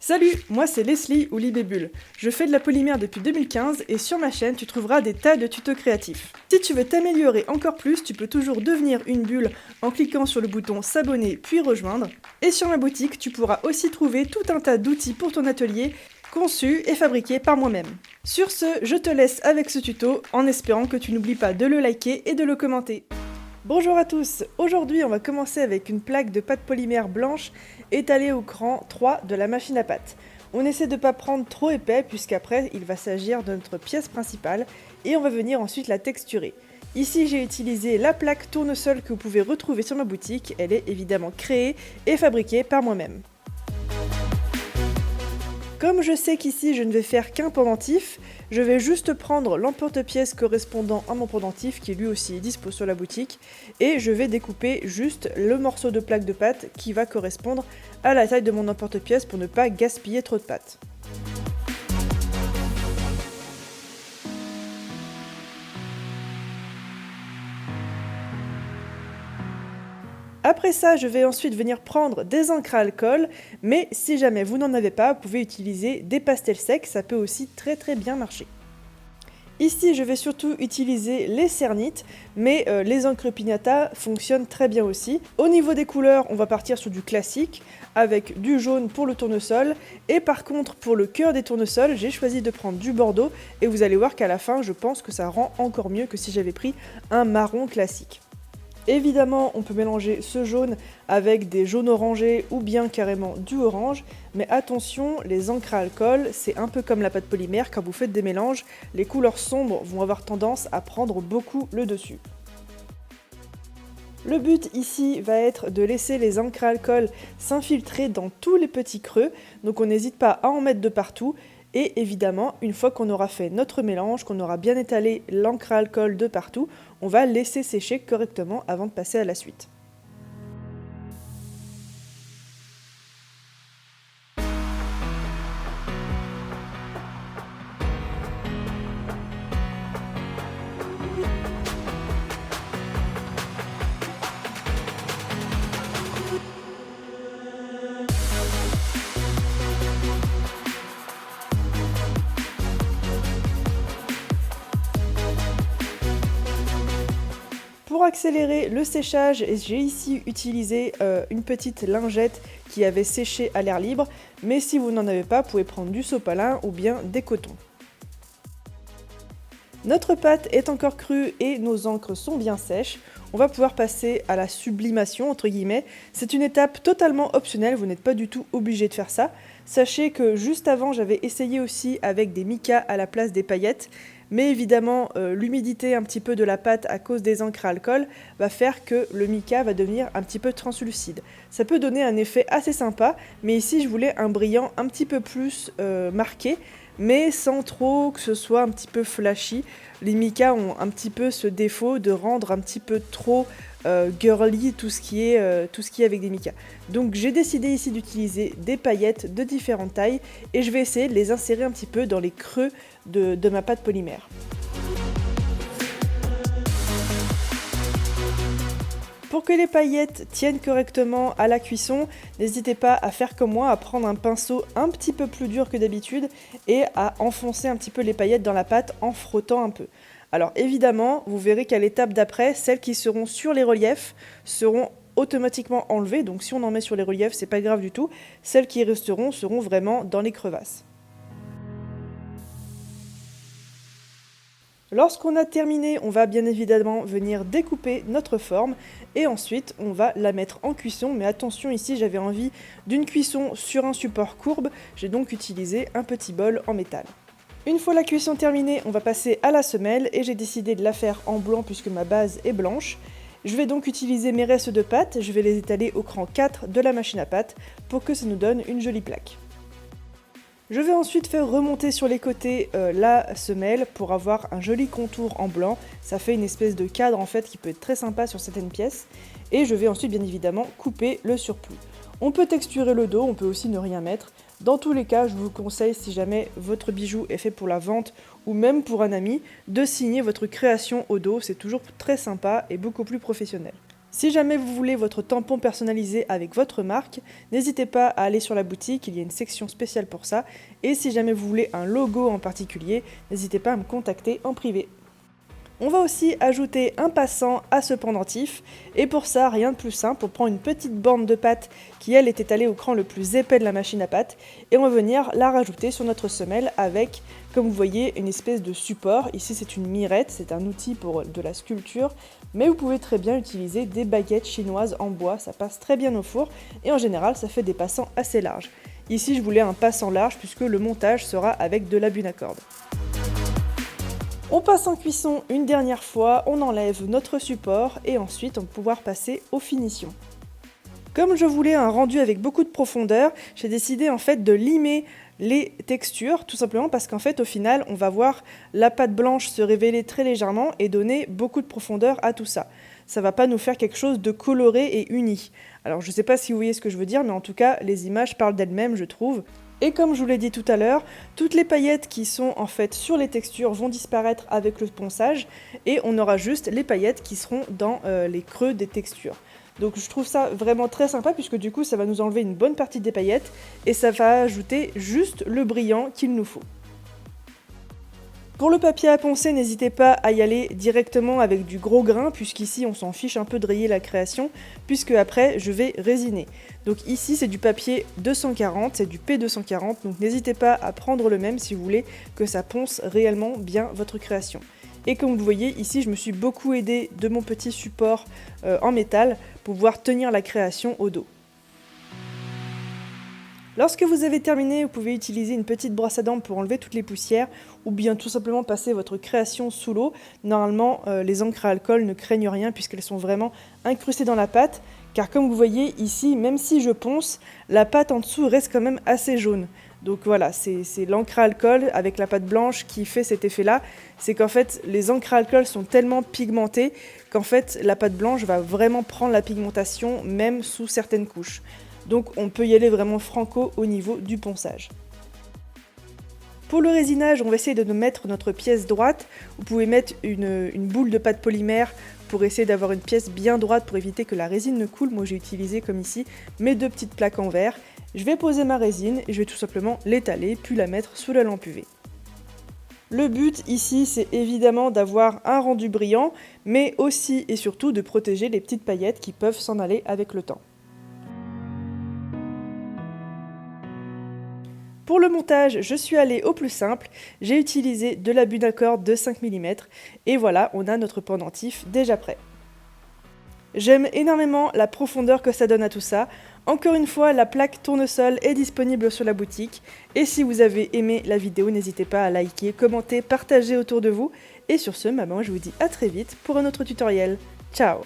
Salut, moi c'est Leslie ou Libébule. Je fais de la polymère depuis 2015 et sur ma chaîne tu trouveras des tas de tutos créatifs. Si tu veux t'améliorer encore plus, tu peux toujours devenir une bulle en cliquant sur le bouton s'abonner puis rejoindre. Et sur ma boutique, tu pourras aussi trouver tout un tas d'outils pour ton atelier conçus et fabriqués par moi-même. Sur ce, je te laisse avec ce tuto en espérant que tu n'oublies pas de le liker et de le commenter. Bonjour à tous, aujourd'hui on va commencer avec une plaque de pâte polymère blanche étalée au cran 3 de la machine à pâte. On essaie de ne pas prendre trop épais puisqu'après il va s'agir de notre pièce principale et on va venir ensuite la texturer. Ici j'ai utilisé la plaque tournesol que vous pouvez retrouver sur ma boutique, elle est évidemment créée et fabriquée par moi-même. Comme je sais qu'ici je ne vais faire qu'un pendentif, je vais juste prendre l'emporte-pièce correspondant à mon pendentif qui lui aussi est dispo sur la boutique et je vais découper juste le morceau de plaque de pâte qui va correspondre à la taille de mon emporte-pièce pour ne pas gaspiller trop de pâte. Après ça, je vais ensuite venir prendre des encres à alcool, mais si jamais vous n'en avez pas, vous pouvez utiliser des pastels secs, ça peut aussi très bien marcher. Ici, je vais surtout utiliser les cernites, mais les encres pignata fonctionnent très bien aussi. Au niveau des couleurs, on va partir sur du classique, avec du jaune pour le tournesol, et par contre, pour le cœur des tournesols, j'ai choisi de prendre du bordeaux, et vous allez voir qu'à la fin, je pense que ça rend encore mieux que si j'avais pris un marron classique. Évidemment, on peut mélanger ce jaune avec des jaunes orangés ou bien carrément du orange, mais attention, les encres à alcool, c'est un peu comme la pâte polymère, quand vous faites des mélanges, les couleurs sombres vont avoir tendance à prendre beaucoup le dessus. Le but ici va être de laisser les encres à alcool s'infiltrer dans tous les petits creux, donc on n'hésite pas à en mettre de partout. Et évidemment, une fois qu'on aura fait notre mélange, qu'on aura bien étalé l'encre à alcool de partout, on va laisser sécher correctement avant de passer à la suite. Pour accélérer le séchage, j'ai ici utilisé une petite lingette qui avait séché à l'air libre, mais si vous n'en avez pas, vous pouvez prendre du sopalin ou bien des cotons. Notre pâte est encore crue et nos encres sont bien sèches. On va pouvoir passer à la sublimation, entre guillemets. C'est une étape totalement optionnelle, vous n'êtes pas du tout obligé de faire ça. Sachez que juste avant, j'avais essayé aussi avec des micas à la place des paillettes. Mais évidemment, l'humidité un petit peu de la pâte à cause des encres à alcool va faire que le mica va devenir un petit peu translucide. Ça peut donner un effet assez sympa, mais ici je voulais un brillant un petit peu plus marqué, mais sans trop que ce soit un petit peu flashy. Les micas ont un petit peu ce défaut de rendre un petit peu trop girly tout ce qui est avec des micas. Donc j'ai décidé ici d'utiliser des paillettes de différentes tailles et je vais essayer de les insérer un petit peu dans les creux de ma pâte polymère. Pour que les paillettes tiennent correctement à la cuisson, n'hésitez pas à faire comme moi, à prendre un pinceau un petit peu plus dur que d'habitude et à enfoncer un petit peu les paillettes dans la pâte en frottant un peu. Alors évidemment, vous verrez qu'à l'étape d'après, celles qui seront sur les reliefs seront automatiquement enlevées, donc si on en met sur les reliefs, c'est pas grave du tout. Celles qui resteront seront vraiment dans les crevasses. Lorsqu'on a terminé, on va bien évidemment venir découper notre forme et ensuite on va la mettre en cuisson. Mais attention, ici j'avais envie d'une cuisson sur un support courbe, j'ai donc utilisé un petit bol en métal. Une fois la cuisson terminée, on va passer à la semelle et j'ai décidé de la faire en blanc puisque ma base est blanche. Je vais donc utiliser mes restes de pâte, je vais les étaler au cran 4 de la machine à pâte pour que ça nous donne une jolie plaque. Je vais ensuite faire remonter sur les côtés la semelle pour avoir un joli contour en blanc. Ça fait une espèce de cadre en fait qui peut être très sympa sur certaines pièces. Et je vais ensuite bien évidemment couper le surplus. On peut texturer le dos, on peut aussi ne rien mettre. Dans tous les cas, je vous conseille, si jamais votre bijou est fait pour la vente ou même pour un ami, de signer votre création au dos. C'est toujours très sympa et beaucoup plus professionnel. Si jamais vous voulez votre tampon personnalisé avec votre marque, n'hésitez pas à aller sur la boutique, il y a une section spéciale pour ça. Et si jamais vous voulez un logo en particulier, n'hésitez pas à me contacter en privé. On va aussi ajouter un passant à ce pendentif, et pour ça, rien de plus simple, on prend une petite bande de pâte qui elle est étalée au cran le plus épais de la machine à pâte, et on va venir la rajouter sur notre semelle avec, comme vous voyez, une espèce de support. Ici c'est une mirette, c'est un outil pour de la sculpture, mais vous pouvez très bien utiliser des baguettes chinoises en bois, ça passe très bien au four, et en général ça fait des passants assez larges. Ici je voulais un passant large puisque le montage sera avec de la bune à corde. On passe en cuisson une dernière fois, on enlève notre support et ensuite on va pouvoir passer aux finitions. Comme je voulais un rendu avec beaucoup de profondeur, j'ai décidé en fait de limer les textures, tout simplement parce qu'en fait au final on va voir la pâte blanche se révéler très légèrement et donner beaucoup de profondeur à tout ça. Ça va pas nous faire quelque chose de coloré et uni. Alors je sais pas si vous voyez ce que je veux dire, mais en tout cas les images parlent d'elles-mêmes je trouve. Et comme je vous l'ai dit tout à l'heure, toutes les paillettes qui sont en fait sur les textures vont disparaître avec le ponçage et on aura juste les paillettes qui seront dans les creux des textures. Donc je trouve ça vraiment très sympa puisque du coup ça va nous enlever une bonne partie des paillettes et ça va ajouter juste le brillant qu'il nous faut. Pour le papier à poncer, n'hésitez pas à y aller directement avec du gros grain, puisqu'ici on s'en fiche un peu de rayer la création, puisque après je vais résiner. Donc ici c'est du papier 240, c'est du P240, donc n'hésitez pas à prendre le même si vous voulez que ça ponce réellement bien votre création. Et comme vous voyez, ici je me suis beaucoup aidée de mon petit support en métal pour pouvoir tenir la création au dos. Lorsque vous avez terminé, vous pouvez utiliser une petite brosse à dents pour enlever toutes les poussières ou bien tout simplement passer votre création sous l'eau. Normalement, les encres à alcool ne craignent rien puisqu'elles sont vraiment incrustées dans la pâte. Car comme vous voyez ici, même si je ponce, la pâte en dessous reste quand même assez jaune. Donc voilà, c'est l'encre à alcool avec la pâte blanche qui fait cet effet-là. C'est qu'en fait, les encres à alcool sont tellement pigmentées qu'en fait, la pâte blanche va vraiment prendre la pigmentation même sous certaines couches. Donc on peut y aller vraiment franco au niveau du ponçage. Pour le résinage, on va essayer de mettre notre pièce droite. Vous pouvez mettre une boule de pâte polymère pour essayer d'avoir une pièce bien droite pour éviter que la résine ne coule. Moi j'ai utilisé comme ici mes deux petites plaques en verre. Je vais poser ma résine et je vais tout simplement l'étaler puis la mettre sous la lampe UV. Le but ici c'est évidemment d'avoir un rendu brillant mais aussi et surtout de protéger les petites paillettes qui peuvent s'en aller avec le temps. Pour le montage, je suis allée au plus simple, j'ai utilisé de la bune à corde de 5 mm et voilà, on a notre pendentif déjà prêt. J'aime énormément la profondeur que ça donne à tout ça. Encore une fois, la plaque tournesol est disponible sur la boutique et si vous avez aimé la vidéo, n'hésitez pas à liker, commenter, partager autour de vous. Et sur ce, maman, je vous dis à très vite pour un autre tutoriel. Ciao!